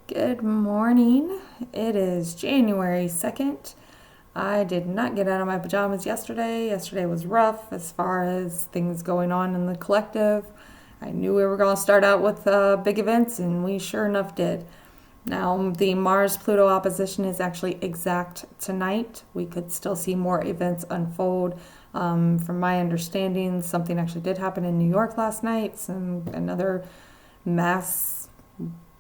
Good morning. It is January 2nd. I did not get out of my pajamas yesterday. Yesterday was rough as far as things going on in the collective. I knew we were going to start out with big events, and we sure enough did. Now, the Mars-Pluto opposition is actually exact tonight. We could still see more events unfold. From my understanding, something actually did happen in New York last night. Another mass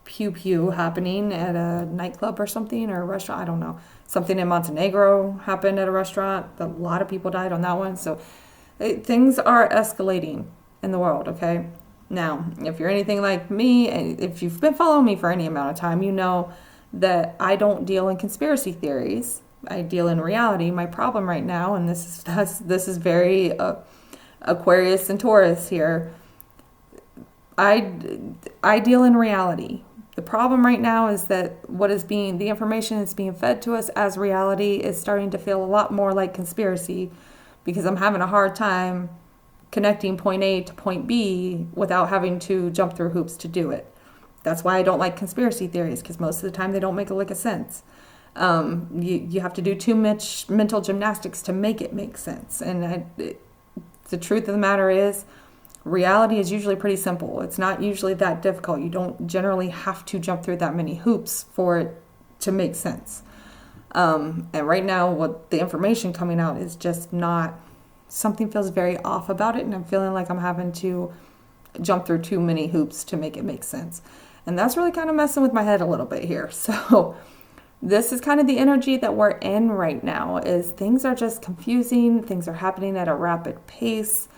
pew pew happening at a nightclub or something, or a restaurant. I don't know. Something in Montenegro happened at a restaurant. A lot of people died on that one. So things are escalating in the world, okay? Now, if you're anything like me, if you've been following me for any amount of time, you know that I don't deal in conspiracy theories. I deal in reality. My problem right now, and this is very Aquarius and Taurus here, I deal in reality. The problem right now is that the information that's being fed to us as reality is starting to feel a lot more like conspiracy, because I'm having a hard time connecting point A to point B without having to jump through hoops to do it. That's why I don't like conspiracy theories, because most of the time they don't make a lick of sense. You have to do too much mental gymnastics to make it make sense. And the truth of the matter is, reality is usually pretty simple. It's not usually that difficult. You don't generally have to jump through that many hoops for it to make sense. And right now, what the information coming out is just not, something feels very off about it, and I'm feeling like I'm having to jump through too many hoops to make it make sense. And that's really kind of messing with my head a little bit here. So this is kind of the energy that we're in right now, is things are just confusing. Things are happening at a rapid pace.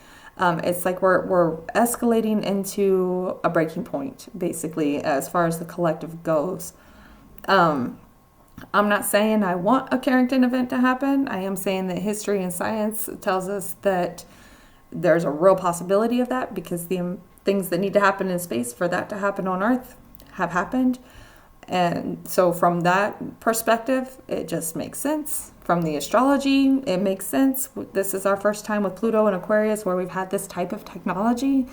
It's like we're escalating into a breaking point, basically, as far as the collective goes. I'm not saying I want a Carrington event to happen. I am saying that history and science tells us that there's a real possibility of that, because the things that need to happen in space for that to happen on Earth have happened. And so from that perspective, it just makes sense. From the astrology, it makes sense. This is our first time with Pluto and Aquarius where we've had this type of technology.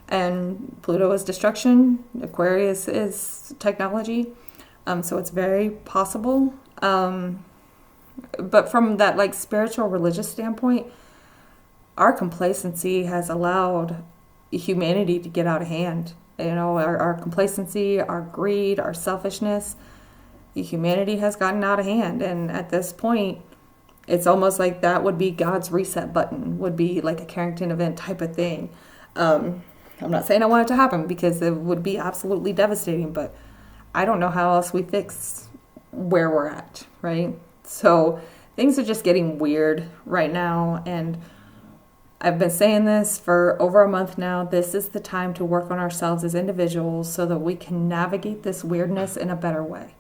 And Pluto is destruction, Aquarius is technology. So it's very possible. But from that like spiritual religious standpoint, our complacency has allowed humanity to get out of hand. You know, our complacency, our greed, our selfishness, humanity has gotten out of hand. And at this point, it's almost like that would be God's reset button, would be like a Carrington event type of thing. I'm not saying I want it to happen, because it would be absolutely devastating, but I don't know how else we fix where we're at, right? So things are just getting weird right now, and I've been saying this for over a month now. This is the time to work on ourselves as individuals so that we can navigate this weirdness in a better way.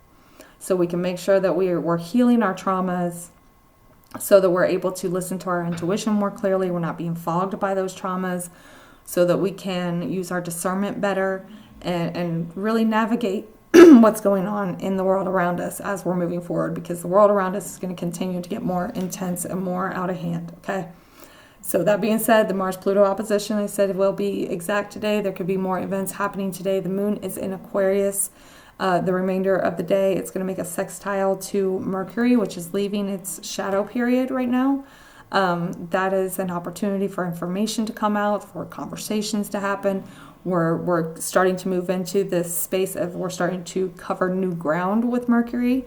So we can make sure that we're healing our traumas, so that we're able to listen to our intuition more clearly. We're not being fogged by those traumas, so that we can use our discernment better and really navigate what's going on in the world around us as we're moving forward, because the world around us is going to continue to get more intense and more out of hand, okay? So that being said, the Mars-Pluto opposition, I said, it will be exact today. There could be more events happening today. The moon is in Aquarius. The remainder of the day, it's going to make a sextile to Mercury, which is leaving its shadow period right now. That is an opportunity for information to come out, for conversations to happen. We're starting to move into this space of we're starting to cover new ground with Mercury.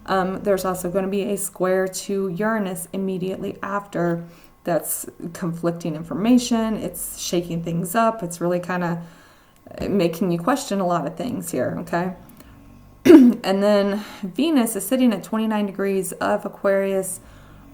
There's also going to be a square to Uranus immediately after. That's conflicting information. It's shaking things up. It's really kind of making you question a lot of things here, okay? And then Venus is sitting at 29 degrees of Aquarius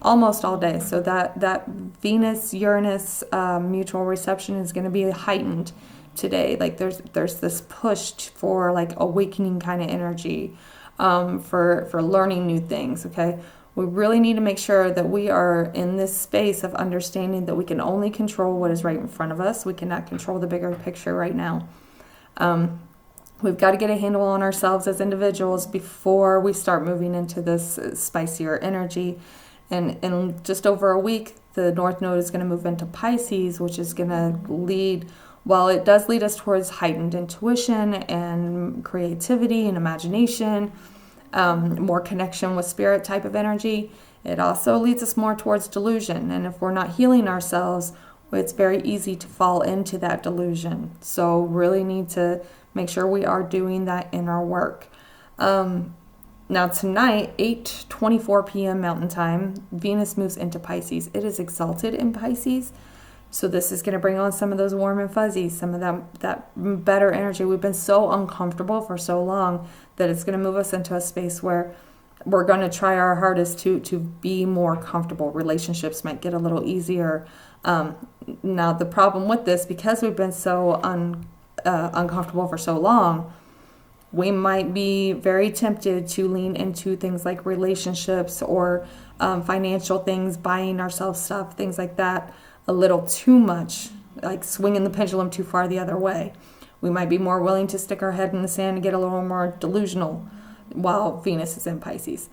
almost all day. So that Venus-Uranus mutual reception is going to be heightened today. Like there's this push for like awakening kind of energy, for learning new things, okay? We really need to make sure that we are in this space of understanding that we can only control what is right in front of us. We cannot control the bigger picture right now. We've got to get a handle on ourselves as individuals before we start moving into this spicier energy. And in just over a week, the North Node is going to move into Pisces, which is going to lead while it does lead us towards heightened intuition and creativity and imagination, more connection with spirit type of energy, it also leads us more towards delusion. And if we're not healing ourselves, it's very easy to fall into that delusion. So really need to make sure we are doing that inner work. Now tonight, 8:24 p.m. Mountain Time, Venus moves into Pisces. It is exalted in Pisces. So this is going to bring on some of those warm and fuzzies, some of that better energy. We've been so uncomfortable for so long that it's going to move us into a space where we're going to try our hardest to be more comfortable. Relationships might get a little easier. Now the problem with this, because we've been so uncomfortable for so long, we might be very tempted to lean into things like relationships or financial things, buying ourselves stuff, things like that, a little too much, like swinging the pendulum too far the other way. We might be more willing to stick our head in the sand and get a little more delusional while Venus is in Pisces.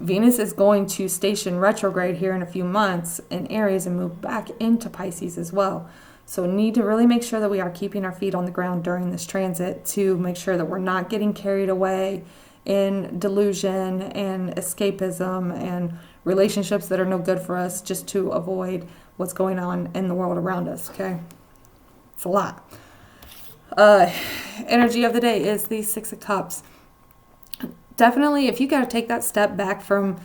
Venus is going to station retrograde here in a few months in Aries and move back into Pisces as well. So need to really make sure that we are keeping our feet on the ground during this transit to make sure that we're not getting carried away in delusion and escapism and relationships that are no good for us, just to avoid what's going on in the world around us, okay? It's a lot. Energy of the day is the Six of Cups. Definitely, if you got to take that step back from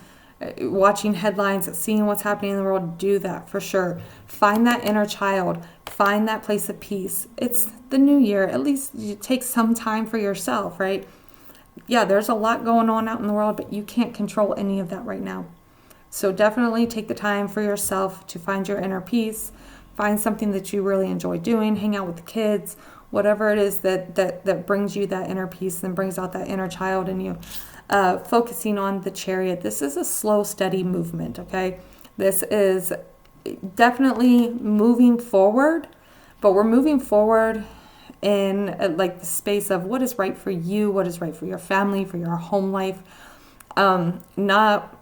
watching headlines, seeing what's happening in the world, do that for sure. Find that inner child. Find that place of peace. It's the new year. At least you take some time for yourself, right? Yeah, there's a lot going on out in the world, but you can't control any of that right now. So definitely take the time for yourself to find your inner peace. Find something that you really enjoy doing. Hang out with the kids. Whatever it is that brings you that inner peace and brings out that inner child in you. Focusing on the Chariot. This is a slow, steady movement, okay? This is definitely moving forward, but we're moving forward in like the space of what is right for you, what is right for your family, for your home life, not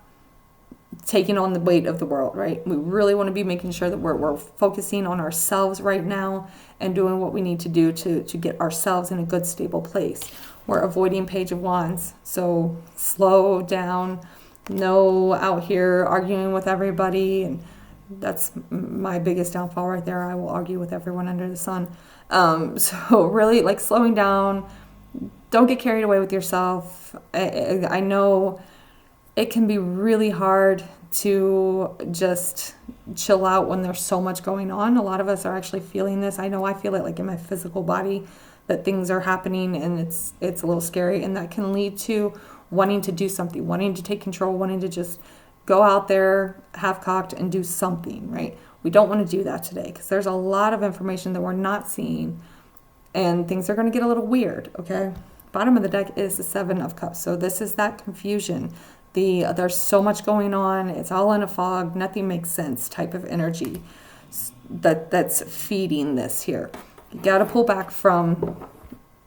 taking on the weight of the world, right? We really want to be making sure that we're focusing on ourselves right now and doing what we need to do to get ourselves in a good, stable place. We're avoiding Page of Wands, so slow down, no out here arguing with everybody, and that's my biggest downfall right there. I will argue with everyone under the sun. So really, like, slowing down, don't get carried away with yourself. I know it can be really hard to just chill out when there's so much going on. A lot of us are actually feeling this. I know I feel it like in my physical body, that things are happening, and it's a little scary, and that can lead to wanting to do something, wanting to take control, wanting to just go out there half-cocked and do something, right? We don't want to do that today because there's a lot of information that we're not seeing, and things are going to get a little weird, okay? Bottom of the deck is the Seven of Cups, so this is that confusion. There's so much going on, it's all in a fog, nothing makes sense type of energy that's feeding this here. You got to pull back from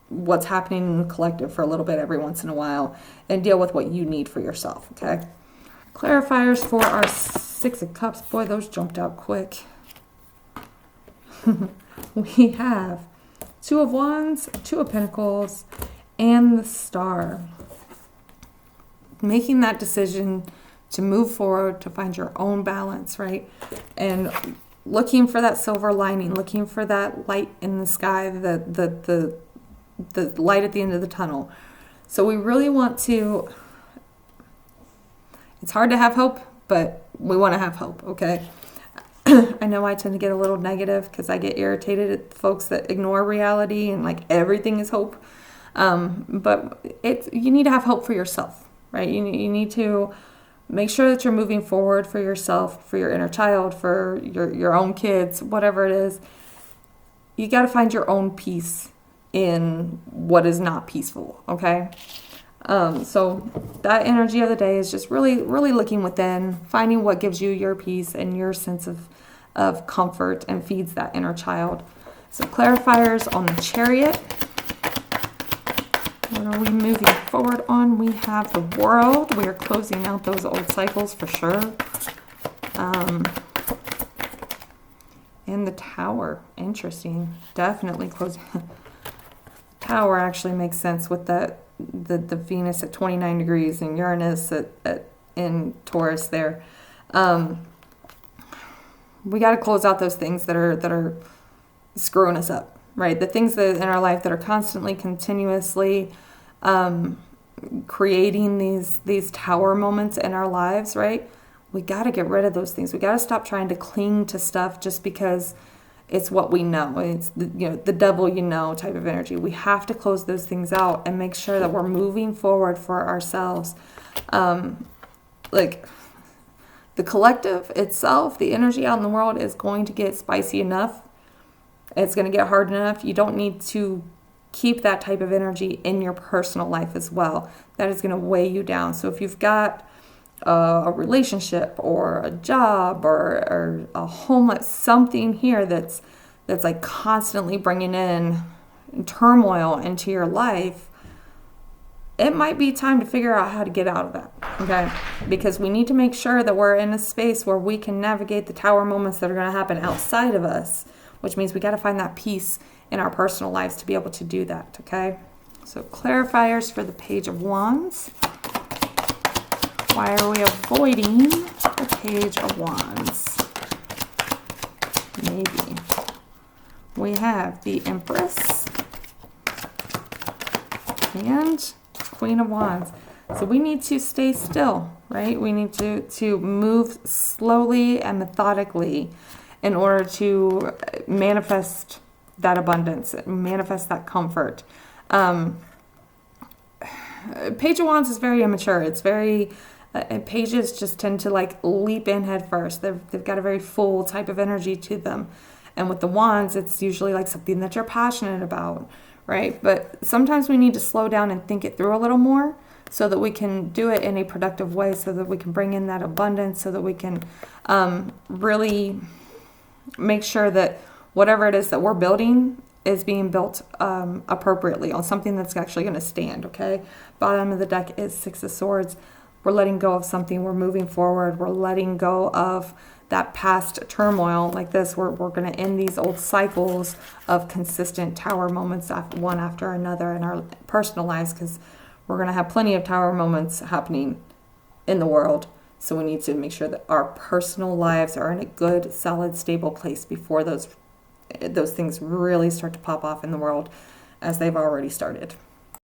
what's happening in the collective for a little bit every once in a while and deal with what you need for yourself, okay? Clarifiers for our Six of Cups. Boy, those jumped out quick. We have Two of Wands, Two of Pentacles, and the Star. Making that decision to move forward, to find your own balance, right? And looking for that silver lining, looking for that light in the sky, the light at the end of the tunnel. So we really want to, it's hard to have hope, but we want to have hope, okay? I know I tend to get a little negative because I get irritated at folks that ignore reality and like everything is hope. But you need to have hope for yourself, right? You need to make sure that you're moving forward for yourself, for your inner child, for your own kids, whatever it is. You got to find your own peace in what is not peaceful, okay? So that energy of the day is just really, really looking within, finding what gives you your peace and your sense of comfort and feeds that inner child. So clarifiers on the Chariot. What are we moving forward on? We have the World. We are closing out those old cycles for sure. And And the Tower. Interesting. Definitely closing. Tower actually makes sense with the Venus at 29 degrees and Uranus in Taurus there. We got to close out those things that are screwing us up, right? The things that in our life that are constantly, continuously creating these tower moments in our lives, right? We got to get rid of those things. We got to stop trying to cling to stuff just because it's what we know. It's the devil type of energy. We have to close those things out and make sure that we're moving forward for ourselves. Like the collective itself, the energy out in the world is going to get spicy enough. It's going to get hard enough. You don't need to keep that type of energy in your personal life as well. That is going to weigh you down. So if you've got a relationship or a job or a home, something here that's like constantly bringing in turmoil into your life, it might be time to figure out how to get out of that, okay? Because we need to make sure that we're in a space where we can navigate the tower moments that are going to happen outside of us, which means we got to find that peace in our personal lives to be able to do that, okay? So clarifiers for the Page of Wands. Why are we avoiding the Page of Wands? Maybe. We have the Empress and Queen of Wands. So we need to stay still, right? We need to move slowly and methodically in order to manifest that abundance, manifest that comfort. Page of Wands is very immature. It's very... pages just tend to like leap in head first. They've got a very full type of energy to them. And with the wands, it's usually like something that you're passionate about, right? But sometimes we need to slow down and think it through a little more so that we can do it in a productive way, so that we can bring in that abundance, so that we can really make sure that whatever it is that we're building is being built appropriately on something that's actually going to stand, okay? Bottom of the deck is Six of Swords. We're letting go of something. We're moving forward. We're letting go of that past turmoil like this. We're going to end these old cycles of consistent tower moments one after another in our personal lives, because we're going to have plenty of tower moments happening in the world. So we need to make sure that our personal lives are in a good, solid, stable place before those things really start to pop off in the world, as they've already started.